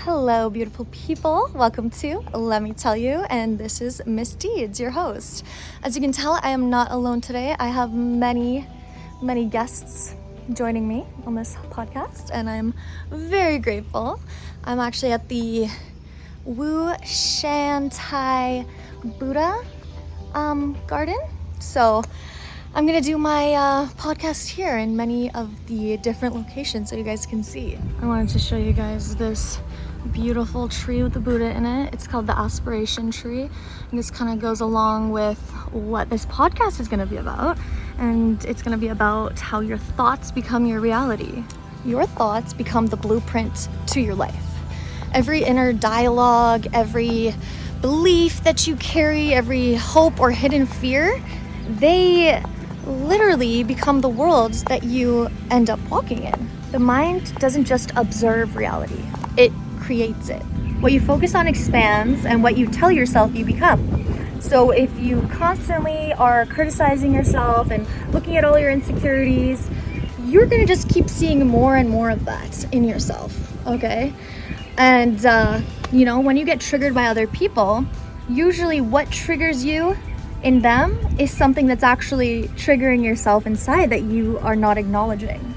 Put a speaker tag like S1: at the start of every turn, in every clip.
S1: Hello, beautiful people. Welcome to Let Me Tell You, and this is Miss Deeds, your host. As you can tell, I am not alone today. I have many guests joining me on this podcast, and I'm very grateful. I'm actually at the Wu Shan Tai Buddha garden, so I'm gonna do my podcast here in many of the different locations so you guys can see. I wanted to show you guys this beautiful tree with the Buddha in it. It's called the Aspiration Tree, and this kind of goes along with what this podcast is going to be about. And it's going to be about how your thoughts become your reality. Your thoughts become the blueprint to your life. Every inner dialogue, every belief that you carry, every hope or hidden fear, they literally become the worlds that you end up walking in. The mind doesn't just observe reality, it creates it. What you focus on expands, and what you tell yourself you become. So if you constantly are criticizing yourself and looking at all your insecurities, you're gonna just keep seeing more and more of that in yourself, okay? And when you get triggered by other people, usually what triggers you in them is something that's actually triggering yourself inside that you are not acknowledging.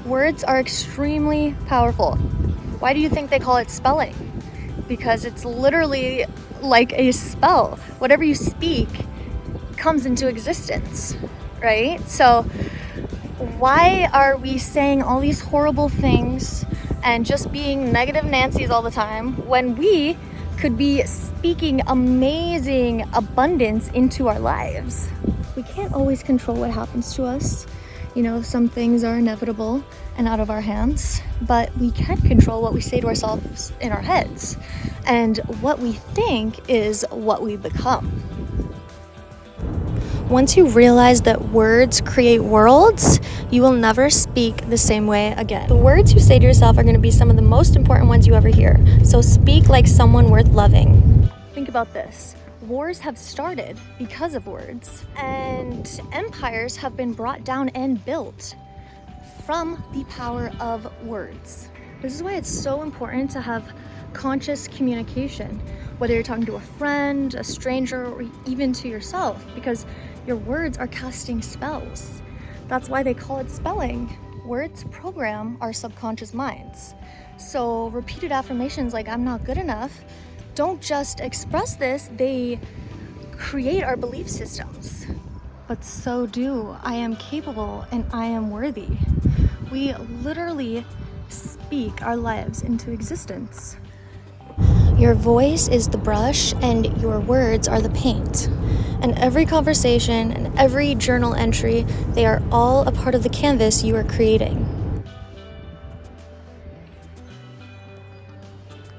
S1: Words are extremely powerful. Why do you think they call it spelling? Because it's literally like a spell. Whatever you speak comes into existence, right? So why are we saying all these horrible things and just being negative Nancy's all the time when we could be speaking amazing abundance into our lives? We can't always control what happens to us. Some things are inevitable and out of our hands, but we can control what we say to ourselves in our heads. And what we think is what we become. Once you realize that words create worlds, you will never speak the same way again. The words you say to yourself are going to be some of the most important ones you ever hear. So speak like someone worth loving. Think about this. Wars have started because of words, and empires have been brought down and built from the power of words. This is why it's so important to have conscious communication, whether you're talking to a friend, a stranger, or even to yourself, because your words are casting spells. That's why they call it spelling. Words program our subconscious minds. So repeated affirmations like "I'm not good enough" don't just express this, they create our belief systems. But so do "I am capable" and "I am worthy." We literally speak our lives into existence. Your voice is the brush and your words are the paint. And every conversation and every journal entry, they are all a part of the canvas you are creating.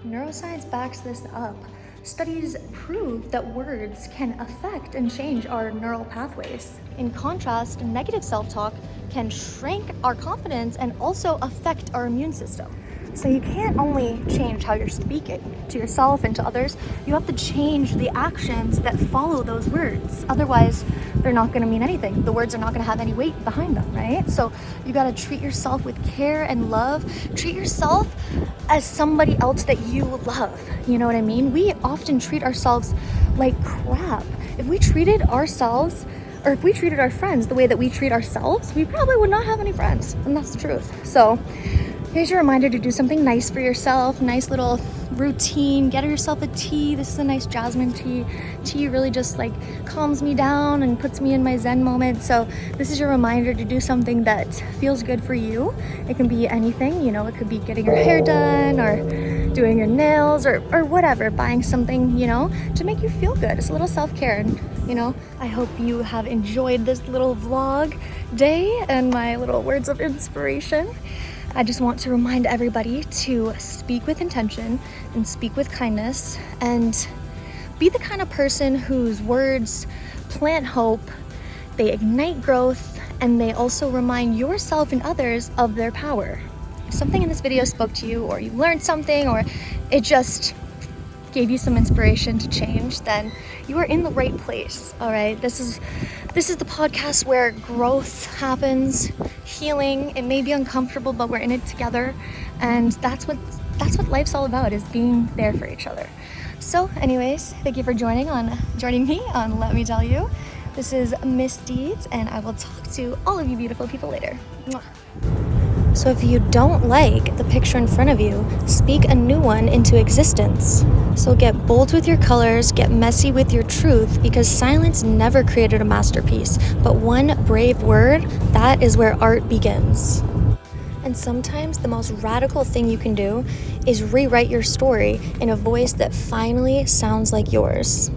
S1: Neuroscience backs this up. Studies prove that words can affect and change our neural pathways. In contrast, negative self-talk can shrink our confidence and also affect our immune system. So you can't only change how you're speaking to yourself and to others, you have to change the actions that follow those words. Otherwise, they're not going to mean anything. The words are not going to have any weight behind them, right? So you got to treat yourself with care and love. Treat yourself as somebody else that you love. You know what I mean? We often treat ourselves like crap. If we treated ourselves, or if we treated our friends the way that we treat ourselves, we probably would not have any friends. And that's the truth. So here's your reminder to do something nice for yourself, nice little routine. Get yourself a tea. This is a nice jasmine tea. Tea really just calms me down and puts me in my Zen moment. So this is your reminder to do something that feels good for you. It can be anything, it could be getting your hair done or doing your nails or whatever, buying something, to make you feel good. It's a little self-care. And, I hope you have enjoyed this little vlog day and my little words of inspiration. I just want to remind everybody to speak with intention and speak with kindness and be the kind of person whose words plant hope, they ignite growth, and they also remind yourself and others of their power. If something in this video spoke to you, or you learned something, or it just gave you some inspiration to change, then you are in the right place, all right? This is the podcast where growth happens, healing. It may be uncomfortable, but we're in it together. And that's what that's what life's all about, is being there for each other. So anyways, thank you for joining me on Let Me Tell You. This is Miss Deeds, and I will talk to all of you beautiful people later. Mwah. So if you don't like the picture in front of you, speak a new one into existence. So get bold with your colors, get messy with your truth, because silence never created a masterpiece, but one brave word, that is where art begins. And sometimes the most radical thing you can do is rewrite your story in a voice that finally sounds like yours.